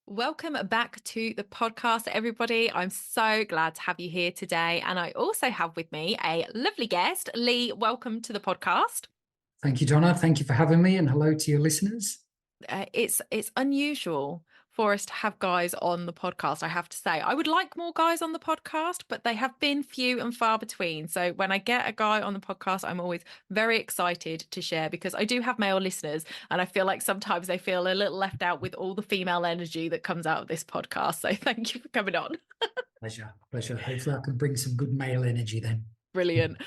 Welcome back to the podcast, everybody. I'm so glad to have you here today. And I also have with me a lovely guest. Lee, welcome to the podcast. Thank you, Donna. Thank you for having me, and hello to your listeners. It's unusual for us to have guys on the podcast, I have to say. I would like more guys on the podcast, but they have been few and far between. So when I get a guy on the podcast, I'm always very excited to share because I do have male listeners, and I feel like sometimes they feel a little left out with all the female energy that comes out of this podcast. So thank you for coming on. Pleasure, pleasure. Hopefully, I can bring some good male energy then. Brilliant.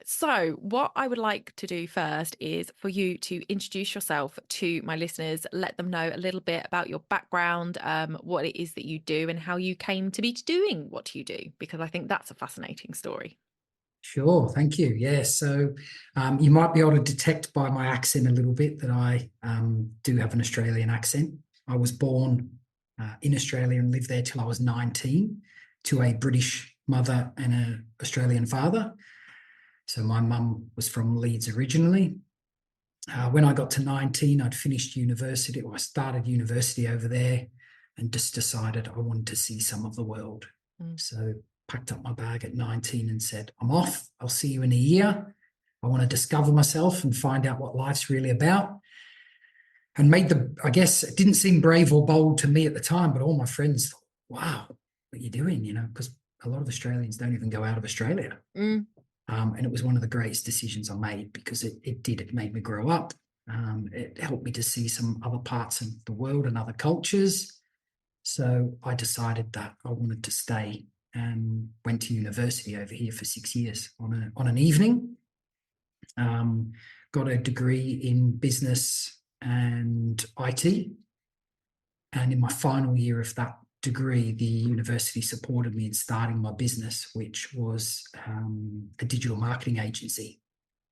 So, what I would like to do first is for you to introduce yourself to my listeners, let them know a little bit about your background, what it is that you do, and how you came to be doing what you do, because I think that's a fascinating story. Sure, thank you. Yeah, so you might be able to detect by my accent a little bit that I do have an Australian accent. I was born in Australia and lived there till I was 19 to a British mother and an Australian father. So my mum was from Leeds originally. When I got to 19, I'd finished university, or I started university over there and just decided I wanted to see some of the world. So packed up my bag at 19 and said, I'm off. I'll see you in a year. I want to discover myself and find out what life's really about. And I guess it didn't seem brave or bold to me at the time, but all my friends thought, wow, what are you doing? Because a lot of Australians don't even go out of Australia. And it was one of the greatest decisions I made because it made me grow up. It helped me to see some other parts of the world and other cultures. So I decided that I wanted to stay and went to university over here for 6 years on an evening. Got a degree in business and IT. And in my final year of that degree, the university supported me in starting my business, which was a digital marketing agency.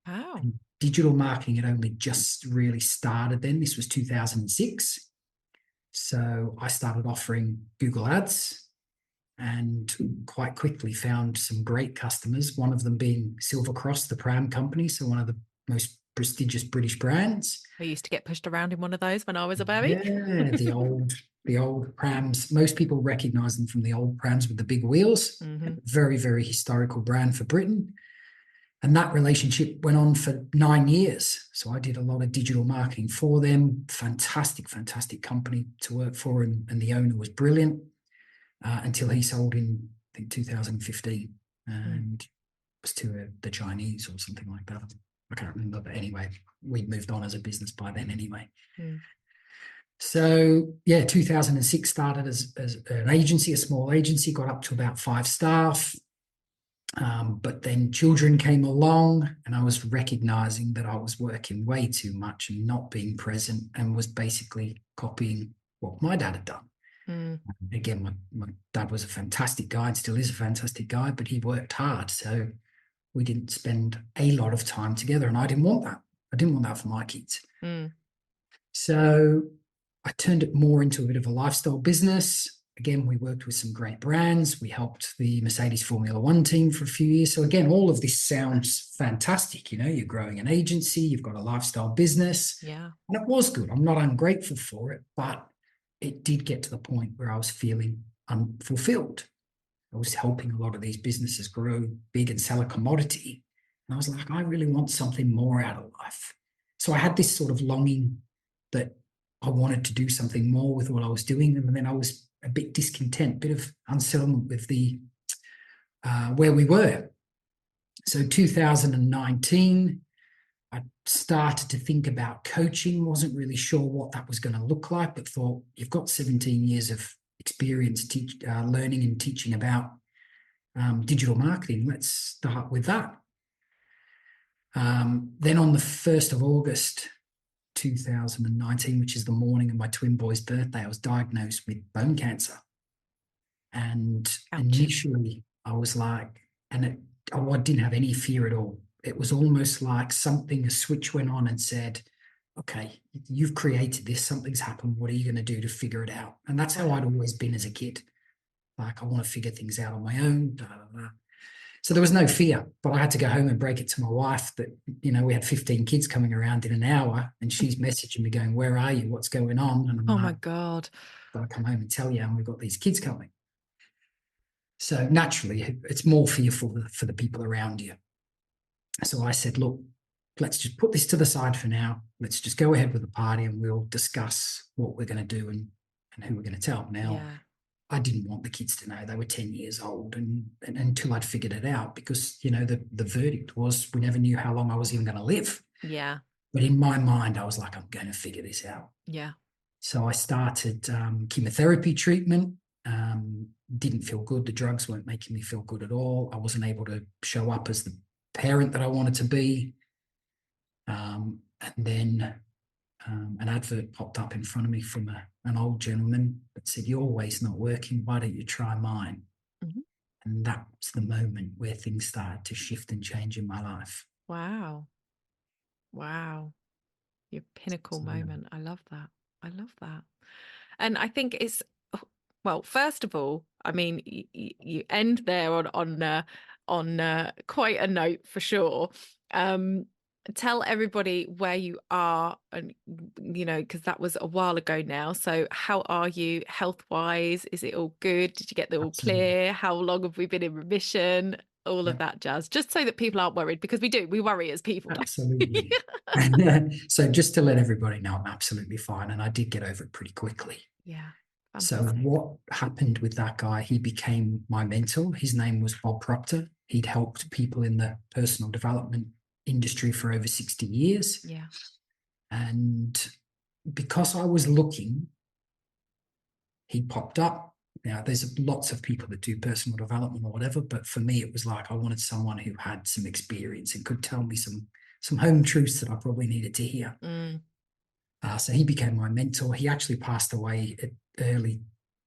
Wow. And digital marketing had only just really started then. This was 2006. So I started offering Google Ads and quite quickly found some great customers, one of them being Silver Cross, the pram company, so one of the most prestigious British brands. I used to get pushed around in one of those when I was a baby. Yeah, the old prams. Most people recognise them from the old prams with the big wheels. Very, very historical brand for Britain. And that relationship went on for 9 years. So I did a lot of digital marketing for them. Fantastic, fantastic company to work for. And the owner was brilliant until he sold in, I think, 2015. And it was to the Chinese or something like that. I can't remember. But anyway, we'd moved on as a business by then anyway. So, 2006 started as an agency, a small agency, got up to about 5 staff. But then children came along and I was recognizing that I was working way too much and not being present and was basically copying what my dad had done. Again, my dad was a fantastic guy and still is a fantastic guy, but he worked hard. So we didn't spend a lot of time together and I didn't want that. I didn't want that for my kids. So I turned it more into a bit of a lifestyle business. Again, we worked with some great brands. We helped the Mercedes Formula One team for a few years. So again, all of this sounds fantastic. You're growing an agency, you've got a lifestyle business. Yeah. And it was good. I'm not ungrateful for it, but it did get to the point where I was feeling unfulfilled. I was helping a lot of these businesses grow big and sell a commodity. And I was like, I really want something more out of life. So I had this sort of longing that I wanted to do something more with what I was doing. And then I was a bit discontent, a bit of unsettlement with the where we were. So 2019, I started to think about coaching, wasn't really sure what that was going to look like, but thought, you've got 17 years of experience learning and teaching about digital marketing. Let's start with that. Then on the 1st of August, 2019, which is the morning of my twin boy's birthday, I was diagnosed with bone cancer. And initially I was like, I didn't have any fear at all. It was almost like a switch went on and said, okay, you've created this, something's happened. What are you going to do to figure it out? And that's how I'd always been as a kid. Like, I want to figure things out on my own. Blah, blah, blah. So there was no fear, but I had to go home and break it to my wife that, we had 15 kids coming around in an hour and she's messaging me going, where are you? What's going on? And I'm my God. got to come home and tell you, and we've got these kids coming. So naturally, it's more fearful for the people around you. So I said, look, let's just put this to the side for now. Let's just go ahead with the party and we'll discuss what we're going to do and who we're going to tell. Now, Yeah. I didn't want the kids to know. They were 10 years old and until I'd figured it out, because, you know, the verdict was we never knew how long I was even going to live. Yeah. But in my mind, I was like, I'm going to figure this out. Yeah. So I started chemotherapy treatment. Didn't feel good. The drugs weren't making me feel good at all. I wasn't able to show up as the parent that I wanted to be. And then an advert popped up in front of me from an old gentleman that said, "Your way's not working. Why don't you try mine?" Mhm. And that was the moment where things started to shift and change in my life. Wow. Wow. Your pinnacle So, moment. I love that. I love that. And I think it's, well, first of all, I mean, you end there on quite a note for sure. Tell everybody where you are, and you know, because that was a while ago now. So how are you health wise? Is it all good? Did you get the all absolutely. clear? How long have we been in remission? All of Yeah, that jazz, just so that people aren't worried, because we worry as people, don't we? absolutely. So just to let everybody know, I'm absolutely fine. And I did get over it pretty quickly. Yeah, So fantastic. what happened with that guy, he became my mentor. His name was Bob Proctor. He'd helped people in the personal development industry for over 60 years. Yeah. And because I was looking, he popped up. Now, there's lots of people that do personal development or whatever, but for me, it was like I wanted someone who had some experience and could tell me some home truths that I probably needed to hear. Mm. So he became my mentor. He actually passed away at early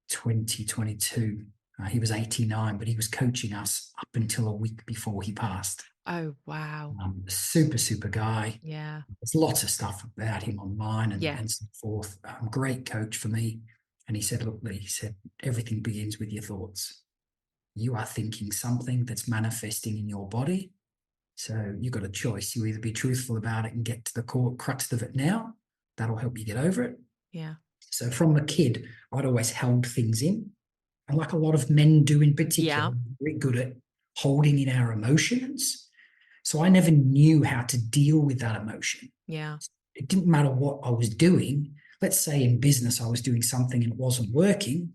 2022. He was 89, but he was coaching us up until a week before he passed. Oh, wow. Super, super guy. Yeah. There's lots of stuff about him online Yeah. and so forth. Great coach for me. And he said, look, Lee, he said, everything begins with your thoughts. You are thinking something that's manifesting in your body. So you've got a choice. You either be truthful about it and get to the core crux of it now. That'll help you get over it. Yeah. So from a kid, I'd always held things in. And like a lot of men do in Yeah. particular, we're very good at holding in our emotions. So I never knew how to deal with that emotion. Yeah. It didn't matter what I was doing. Let's say in business, I was doing something and it wasn't working.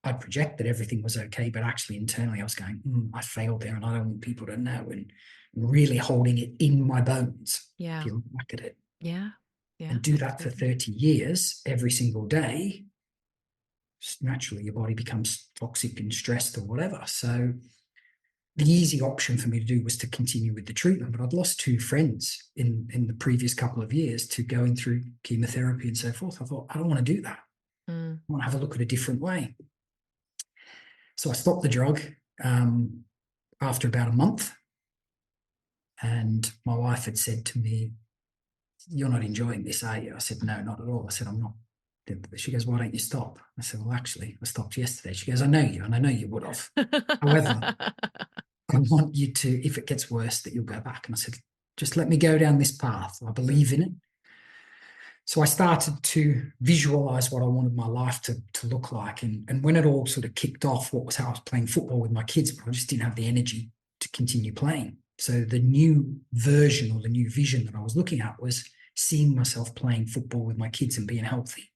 I'd project that everything was okay, but actually internally I was going, I failed there and I don't want people to know, and really holding it in my bones, if Yeah. you look back at it. Yeah. Yeah. And do that for Absolutely. 30 years, every single day, naturally your body becomes toxic and stressed or whatever. So the easy option for me to do was to continue with the treatment, but I'd lost two friends in the previous couple of years to going through chemotherapy and so forth. I thought, I don't want to do that. Mm. I want to have a look at a different way. So I stopped the drug after about a month. And my wife had said to me, "You're not enjoying this, are you?" I said, "No, not at all." I said, "I'm not." She goes, "Why don't you stop?" I said, "Well, actually, I stopped yesterday." She goes, "I know you, and I know you would have. However, I want you to, if it gets worse, that you'll go back." And I said, "Just let me go down this path. I believe in it." So I started to visualize what I wanted my life to look like. And when it all sort of kicked off, what was how I was playing football with my kids, but I just didn't have the energy to continue playing. So the new version or the new vision that I was looking at was seeing myself playing football with my kids and being healthy,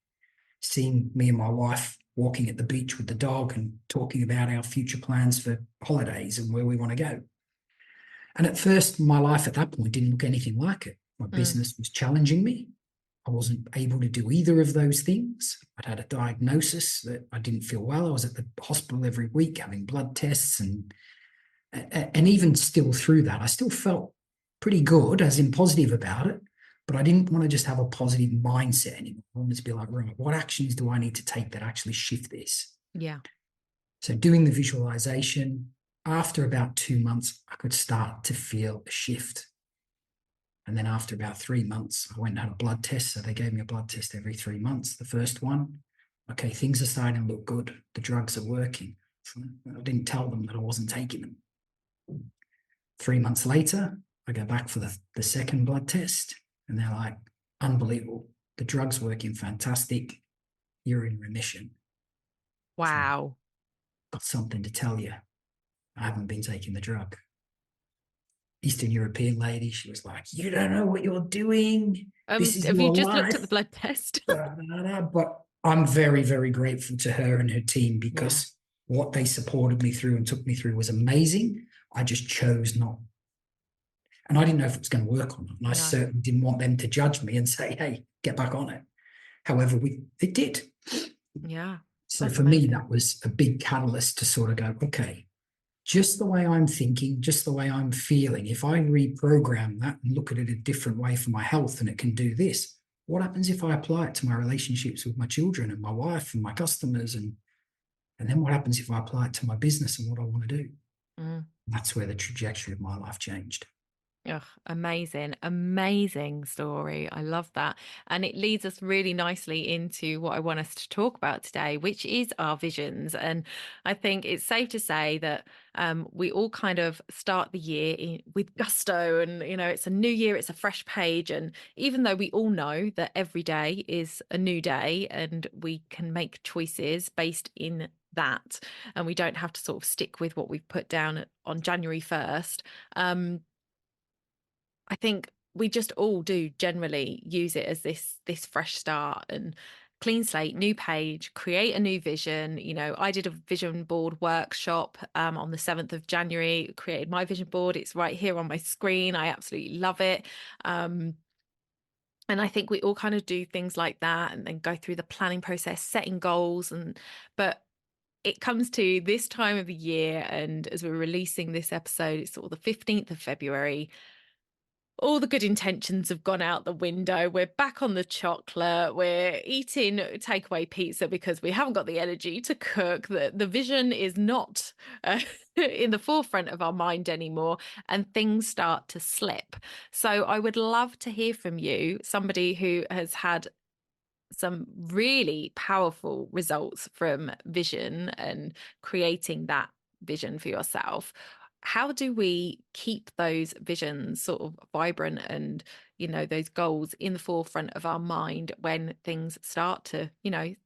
seeing me and my wife walking at the beach with the dog and talking about our future plans for holidays and where we want to go. And at first, my life at that point didn't look anything like it. My Mm. business was challenging me. I wasn't able to do either of those things. I'd had a diagnosis that I didn't feel well. I was at the hospital every week having blood tests, and even still through that, I still felt pretty good, as in positive about it. But I didn't want to just have a positive mindset anymore. I wanted to be like, right, what actions do I need to take that actually shift this? Yeah. So doing the visualization, after about 2 months, I could start to feel a shift. And then after about 3 months, I went and had a blood test. So they gave me a blood test every 3 months. The first one, okay, things are starting to look good. The drugs are working. So I didn't tell them that I wasn't taking them. 3 months later, I go back for the second blood test, and they're like, unbelievable. The drug's working fantastic. you're in remission. So Wow. got something to tell you. I haven't been taking the drug. Eastern European lady, she was like, you don't know what you're doing. This is Have you your just looked at life. the blood test? But I'm very, very grateful to her and her team Yeah. because what they supported me through and took me through was amazing. I just chose not. And I didn't know if it was going to work or not. And I No. certainly didn't want them to judge me and say, hey, get back on it. However, it did. Yeah. So That's for me, amazing. that was a big catalyst to sort of go, okay, just the way I'm thinking, just the way I'm feeling, if I reprogram that and look at it a different way for my health and it can do this, what happens if I apply it to my relationships with my children and my wife and my customers? And then what happens if I apply it to my business and what I want to do? Mm. That's where the trajectory of my life changed. Ugh, amazing, amazing story. I love that. And it leads us really nicely into what I want us to talk about today, which is our visions. And I think it's safe to say that we all kind of start the year with gusto and, it's a new year, it's a fresh page. And even though we all know that every day is a new day and we can make choices based in that, and we don't have to sort of stick with what we've put down on January 1st. I think we just all do generally use it as this fresh start and clean slate, new page, create a new vision. I did a vision board workshop on the 7th of January, created my vision board. It's right here on my screen. I absolutely love it. And I think we all kind of do things like that and then go through the planning process, setting goals, but it comes to this time of the year, and as we're releasing this episode, it's sort of the 15th of February. All the good intentions have gone out the window. We're back on the chocolate. We're eating takeaway pizza because we haven't got the energy to cook. The vision is not in the forefront of our mind anymore, and things start to slip. So I would love to hear from you, somebody who has had some really powerful results from vision and creating that vision for yourself. How do we keep those visions sort of vibrant and, those goals in the forefront of our mind when things start to,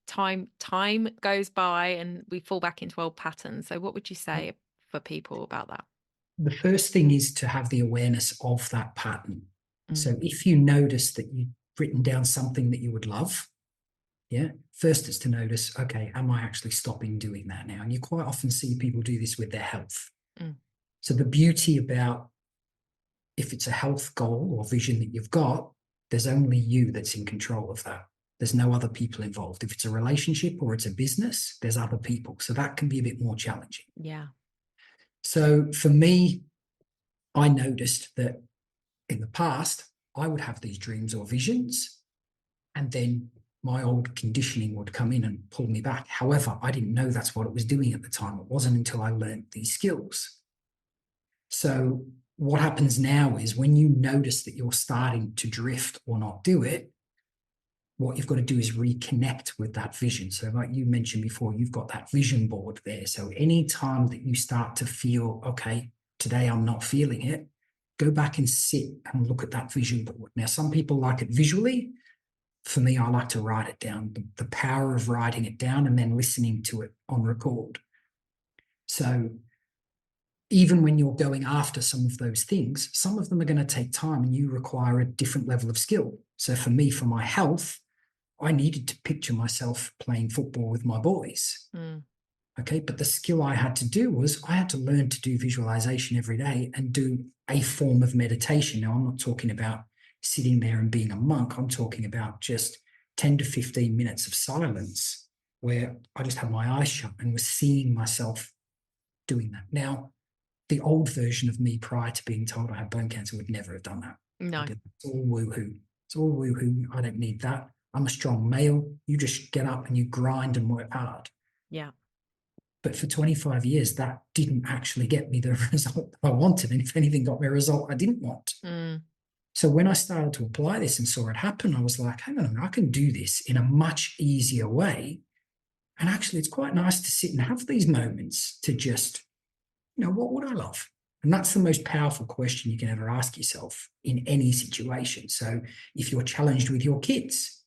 time goes by and we fall back into old patterns? So what would you say for people about that? The first thing is to have the awareness of that pattern. Mm, So if you notice that you've written down something that you would love, yeah, first is to notice, okay, am I actually stopping doing that now? And you quite often see people do this with their health. mm, So the beauty about if it's a health goal or vision that you've got, there's only you that's in control of that. There's no other people involved. If it's a relationship or it's a business, there's other people. So that can be a bit more challenging. yeah. So for me, I noticed that in the past, I would have these dreams or visions, and then my old conditioning would come in and pull me back. However, I didn't know that's what it was doing at the time. It wasn't until I learned these skills. So what happens now is when you notice that you're starting to drift or not do it, what you've got to do is reconnect with that vision. So like you mentioned before, you've got that vision board there. So anytime that you start to feel, okay, today I'm not feeling it, go back and sit and look at that vision board. Now, some people like it visually. For me, I like to write it down, the power of writing it down and then listening to it on record. So even when you're going after some of those things, some of them are going to take time and you require a different level of skill. So for me, for my health, I needed to picture myself playing football with my boys. Mm, Okay. But the skill I had to do was I had to learn to do visualization every day and do a form of meditation. Now, I'm not talking about sitting there and being a monk. I'm talking about just 10 to 15 minutes of silence where I just had my eyes shut and was seeing myself doing that. Now, the old version of me prior to being told I had bone cancer would never have done that. no. It's all woohoo. It's all woohoo. I don't need that. I'm a strong male. You just get up and you grind and work hard. Yeah. But for 25 years, that didn't actually get me the result I wanted. And if anything, got me a result I didn't want. Mm, So when I started to apply this and saw it happen, I was like, hang on a minute, I can do this in a much easier way. And actually, it's quite nice to sit and have these moments to just, what would I love? And that's the most powerful question you can ever ask yourself in any situation. So if you're challenged with your kids,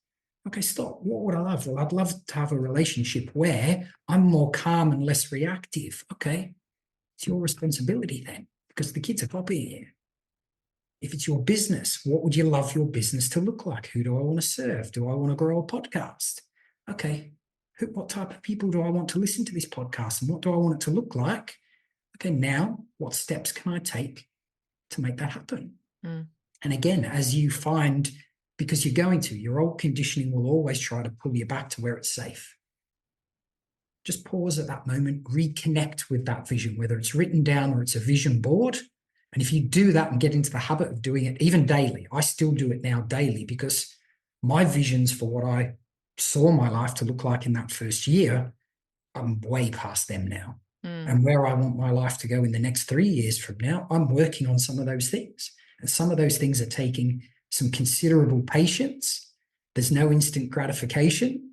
Okay, stop. What would I love? Well, I'd love to have a relationship where I'm more calm and less reactive. Okay, it's your responsibility then, because the kids are copying you. If it's your business, what would you love your business to look like? Who do I want to serve? Do I want to grow a podcast? Okay, what type of people do I want to listen to this podcast, and what do I want it to look like? Okay, now what steps can I take to make that happen? Mm. And again, as you find, because you're going to, your old conditioning will always try to pull you back to where it's safe. Just pause at that moment, reconnect with that vision, whether it's written down or it's a vision board. And if you do that and get into the habit of doing it, even daily, I still do it now daily, because my visions for what I saw my life to look like in that first year, I'm way past them now. And where I want my life to go in the next 3 years from now, I'm working on some of those things. And some of those things are taking some considerable patience. There's no instant gratification,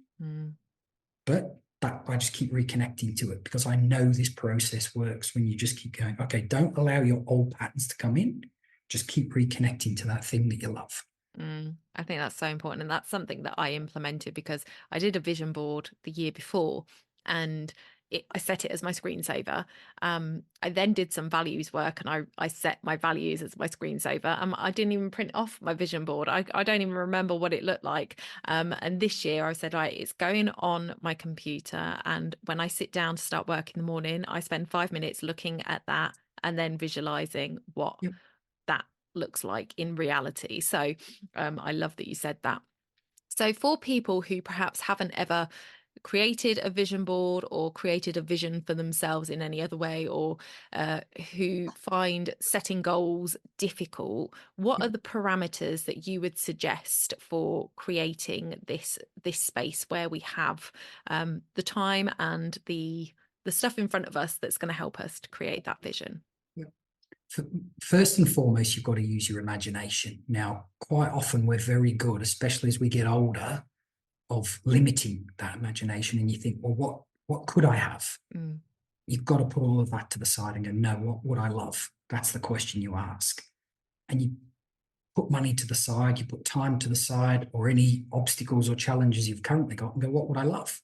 but I just keep reconnecting to it, because I know this process works when you just keep going, okay, don't allow your old patterns to come in. Just keep reconnecting to that thing that you love. I think that's so important. And that's something that I implemented, because I did a vision board the year before, and I set it as my screensaver. I then did some values work, and I set my values as my screensaver. I didn't even print off my vision board. I don't even remember what it looked like. And this year I said, right, it's going on my computer. And when I sit down to start work in the morning, I spend 5 minutes looking at that and then visualizing what Yep. that looks like in reality. So I love that you said that. So for people who perhaps haven't ever created a vision board or created a vision for themselves in any other way, or who find setting goals difficult, what are the parameters that you would suggest for creating this space where we have the time and the stuff in front of us that's going to help us to create that vision? First and foremost, you've got to use your imagination. Now, quite often we're very good, especially as we get older, of limiting that imagination. And you think, well, what could I have? You've got to put all of that to the side and go, no, what would I love? That's the question you ask. And you put money to the side, you put time to the side, or any obstacles or challenges you've currently got, and go, what would I love?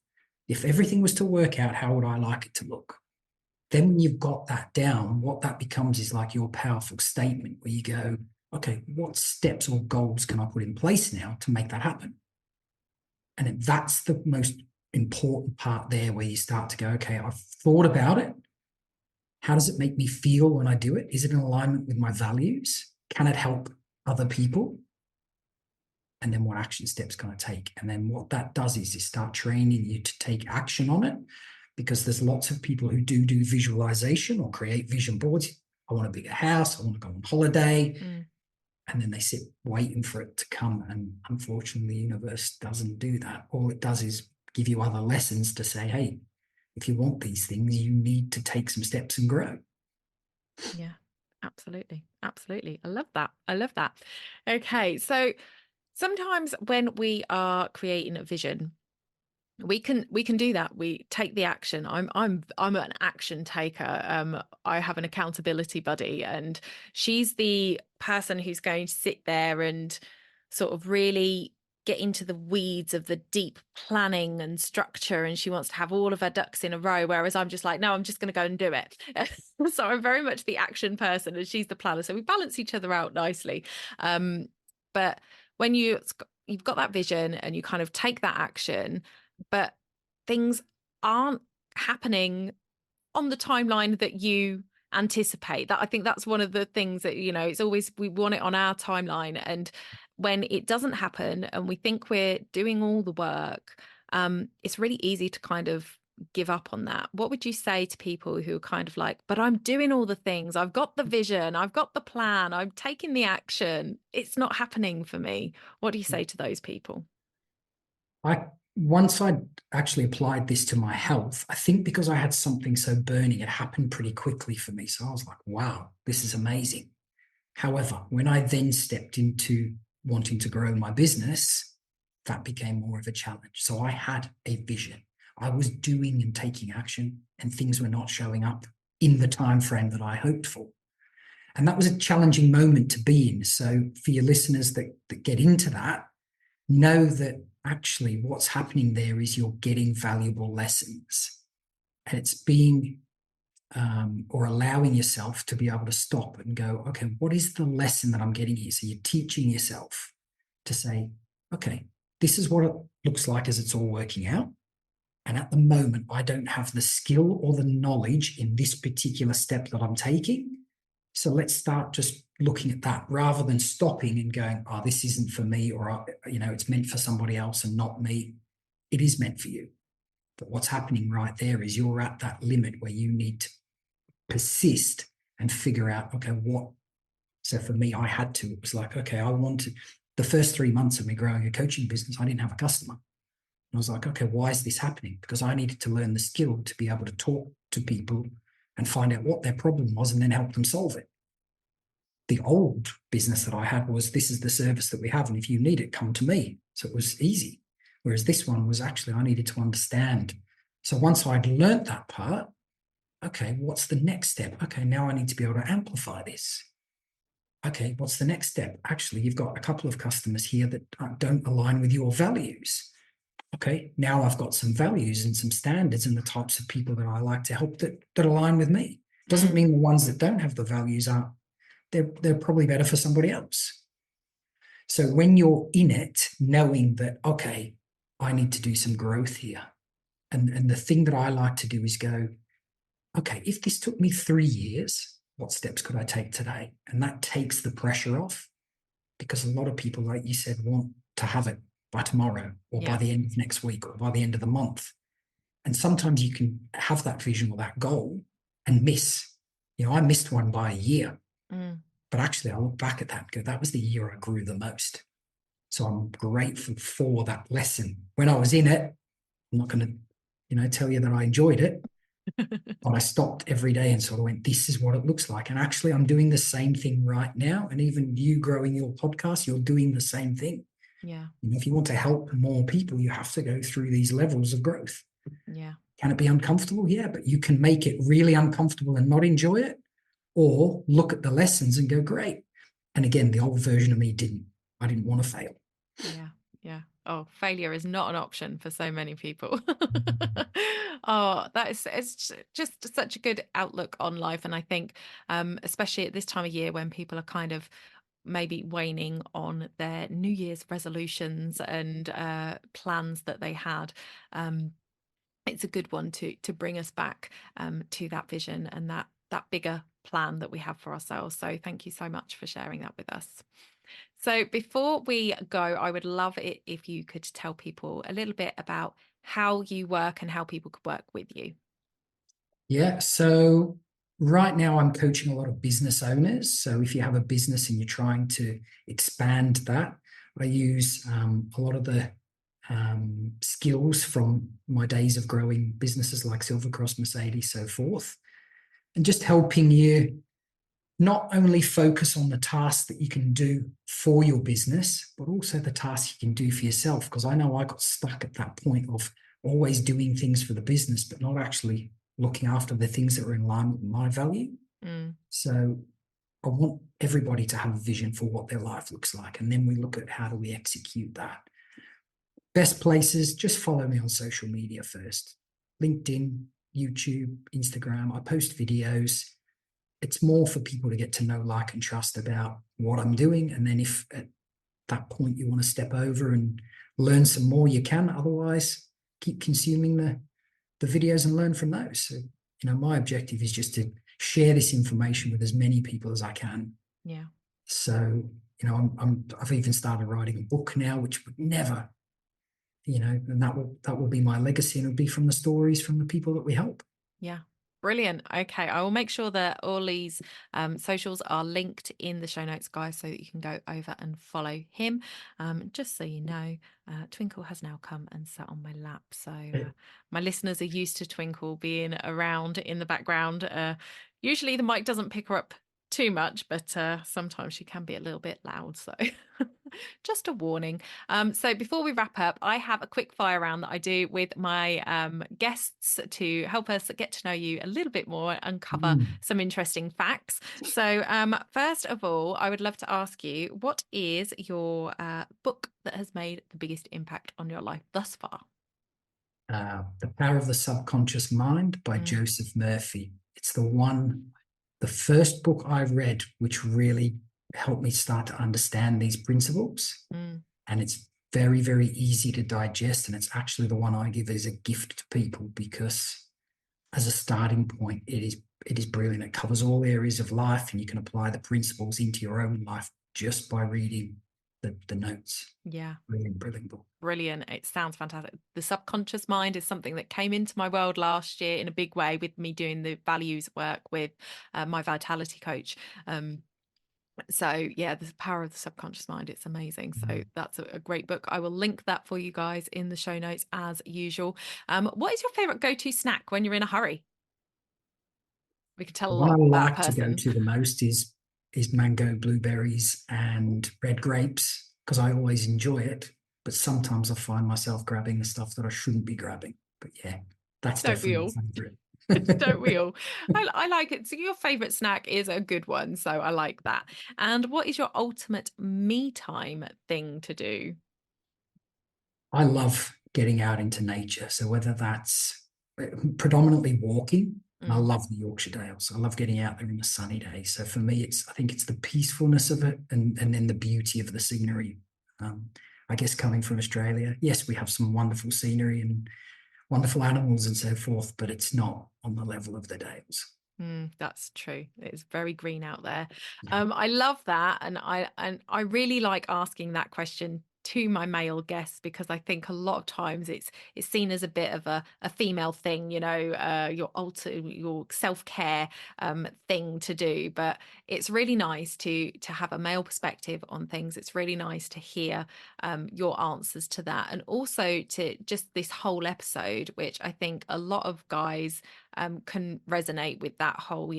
If everything was to work out, how would I like it to look? Then when you've got that down, what that becomes is like your powerful statement, where you go, okay, what steps or goals can I put in place now to make that happen? And that's the most important part there, where you start to go, okay, I've thought about it. How does it make me feel when I do it? Is it in alignment with my values? Can it help other people? And then what action steps can I take? And then what that does is start training you to take action on it, because there's lots of people who do visualization or create vision boards. I want a bigger house. I want to go on holiday. And then they sit waiting for it to come. And unfortunately, the universe doesn't do that. All it does is give you other lessons to say, hey, if you want these things, you need to take some steps and grow. Yeah, absolutely. Absolutely. I love that. I love that. Okay. So sometimes when we are creating a vision, we can do that. We take the action. I'm an action taker. I have an accountability buddy, and she's the person who's going to sit there and sort of really get into the weeds of the deep planning and structure, and she wants to have all of her ducks in a row, whereas I'm just like, no, I'm just going to go and do it. So I'm very much the action person and she's the planner, so we balance each other out nicely. But when you've got that vision and you kind of take that action, but things aren't happening on the timeline that you anticipate, that I think that's one of the things that, it's always, we want it on our timeline. And when it doesn't happen and we think we're doing all the work, it's really easy to kind of give up on that. What would you say to people who are kind of like, but I'm doing all the things, I've got the vision, I've got the plan, I'm taking the action, it's not happening for me? What do you say to those people? Once I actually applied this to my health, I think because I had something so burning, it happened pretty quickly for me. So I was like, wow, this is amazing. However, when I then stepped into wanting to grow my business, that became more of a challenge. So I had a vision. I was doing and taking action, and things were not showing up in the time frame that I hoped for. And that was a challenging moment to be in. So for your listeners that get into that, know that actually what's happening there is you're getting valuable lessons, and it's being or allowing yourself to be able to stop and go, okay, what is the lesson that I'm getting here? So you're teaching yourself to say, okay, this is what it looks like as it's all working out. And at the moment, I don't have the skill or the knowledge in this particular step that I'm taking. So let's start just looking at that rather than stopping and going, oh, this isn't for me, or, it's meant for somebody else and not me. It is meant for you. But what's happening right there is you're at that limit where you need to persist and figure out, okay, what. So for me, I had to. It was like, okay, I wanted the first 3 months of me growing a coaching business, I didn't have a customer. And I was like, okay, why is this happening? Because I needed to learn the skill to be able to talk to people and find out what their problem was and then help them solve it. The old business that I had was, this is the service that we have, and if you need it, come to me. So it was easy. Whereas this one was actually, I needed to understand. So once I'd learnt that part, okay, what's the next step? Okay, now I need to be able to amplify this. Okay, what's the next step? Actually, you've got a couple of customers here that don't align with your values. Okay, now I've got some values and some standards and the types of people that I like to help that align with me. Doesn't mean the ones that don't have the values aren't, they're probably better for somebody else. So when you're in it, knowing that, okay, I need to do some growth here. And the thing that I like to do is go, okay, if this took me 3 years, what steps could I take today? And that takes the pressure off, because a lot of people, like you said, want to have it by tomorrow or by Yeah. the end of next week or by the end of the month. And sometimes you can have that vision or that goal and miss. I missed one by a year, but actually I look back at that and go, that was the year I grew the most. So I'm grateful for that lesson. When I was in it, I'm not going to, tell you that I enjoyed it, but I stopped every day and sort of went, this is what it looks like. And actually, I'm doing the same thing right now. And even you growing your podcast, you're doing the same thing. Yeah. If you want to help more people, you have to go through these levels of growth. Yeah. Can it be uncomfortable? Yeah, but you can make it really uncomfortable and not enjoy it, or look at the lessons and go, great. And again, the old version of me didn't. I didn't want to fail. Yeah. Yeah. Oh, failure is not an option for so many people. Oh, it's just such a good outlook on life. And I think, especially at this time of year when people are kind of maybe waning on their New Year's resolutions and plans that they had, it's a good one to bring us back to that vision and that bigger plan that we have for ourselves. So thank you so much for sharing that with us. So before we go, I would love it if you could tell people a little bit about how you work and how people could work with you. Yeah. So right now I'm coaching a lot of business owners. So if you have a business and you're trying to expand that, I use a lot of the skills from my days of growing businesses like Silvercross, Mercedes, so forth, and just helping you not only focus on the tasks that you can do for your business, but also the tasks you can do for yourself. Because I know I got stuck at that point of always doing things for the business, but not actually looking after the things that are in line with my value. So I want everybody to have a vision for what their life looks like. And then we look at how do we execute that. Best places, just follow me on social media first. LinkedIn, YouTube, Instagram. I post videos. It's more for people to get to know, like, and trust about what I'm doing. And then if at that point you want to step over and learn some more, you can. Otherwise, keep consuming the videos and learn from those. So, my objective is just to share this information with as many people as I can. Yeah. So, I've even started writing a book now, which would never, and that will be my legacy, and it'll be from the stories from the people that we help. Yeah. Brilliant. Okay. I will make sure that all these socials are linked in the show notes, guys, so that you can go over and follow him. Just so you know, Twinkle has now come and sat on my lap. So my listeners are used to Twinkle being around in the background. Usually the mic doesn't pick her up too much, but sometimes she can be a little bit loud. So Just a warning. So before we wrap up, I have a quick fire round that I do with my guests to help us get to know you a little bit more, uncover Mm. some interesting facts. So first of all, I would love to ask you, what is your book that has made the biggest impact on your life thus far? The Power of the Subconscious Mind by Mm, Joseph Murphy. It's the first book I read, which really helped me start to understand these principles. mm. And it's very, very easy to digest. And it's actually the one I give as a gift to people because, as a starting point, it is brilliant. It covers all areas of life, and you can apply the principles into your own life just by reading the notes. Yeah. Brilliant, brilliant book. Brilliant. It sounds fantastic. The subconscious mind is something that came into my world last year in a big way with me doing the values work with my vitality coach. So yeah, the power of the subconscious mind, it's amazing. So Mm. that's a great book. I will link that for you guys in the show notes as usual. What is your favorite go-to snack when you're in a hurry? We could tell a The one I lot about a like to go person. to the most is mango, blueberries, and red grapes because I always enjoy it. But sometimes I find myself grabbing the stuff that I shouldn't be grabbing. But yeah, that's Don't we definitely all? my favorite. Don't we all? I like it. So your favorite snack is a good one. So I like that. And what is your ultimate me time thing to do? I love getting out into nature. So whether that's predominantly walking, and I Mm, love the Yorkshire Dales. I love getting out there in a sunny day. So for me, I think it's the peacefulness of it and then the beauty of the scenery. Um, I guess coming from Australia, yes, we have some wonderful scenery and wonderful animals and so forth, but it's not on the level of the Dales. that's true. It's very green out there. Yeah. I love that, and I really like asking that question to my male guests because I think a lot of times it's seen as a bit of a female thing, your self-care thing to do. But it's really nice to have a male perspective on things. It's really nice to hear your answers to that, and also to just this whole episode, which I think a lot of guys can resonate with that whole,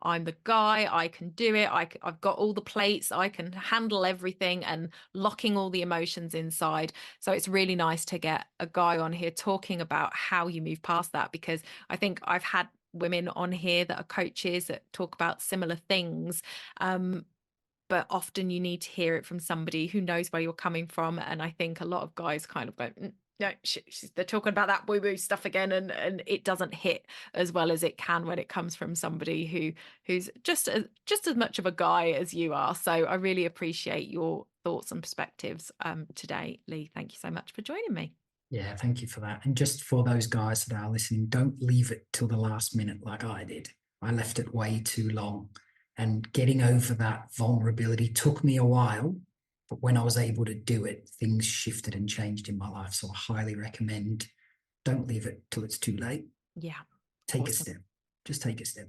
I'm the guy, I can do it, I've got all the plates, I can handle everything, and locking all the emotions inside. So it's really nice to get a guy on here talking about how you move past that, because I think I've had women on here that are coaches that talk about similar things. But often you need to hear it from somebody who knows where you're coming from. And I think a lot of guys kind of go, no, they're talking about that woo woo stuff again, and it doesn't hit as well as it can when it comes from somebody who's just as much of a guy as you are. So I really appreciate your thoughts and perspectives today, Lee. Thank you so much for joining me. Yeah, thank you for that. And just for those guys that are listening, don't leave it till the last minute like I did. I left it way too long. And getting over that vulnerability took me a while. But when I was able to do it, things shifted and changed in my life. So I highly recommend don't leave it till it's too late. Yeah, Take a awesome. step. Just take a step.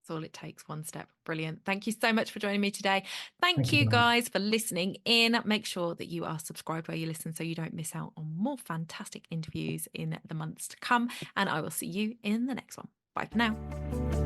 That's all it takes, one step. Brilliant. Thank you so much for joining me today. Thank Thank you, you Donna. guys for listening in. Make sure that you are subscribed where you listen so you don't miss out on more fantastic interviews in the months to come. And I will see you in the next one. Bye for now.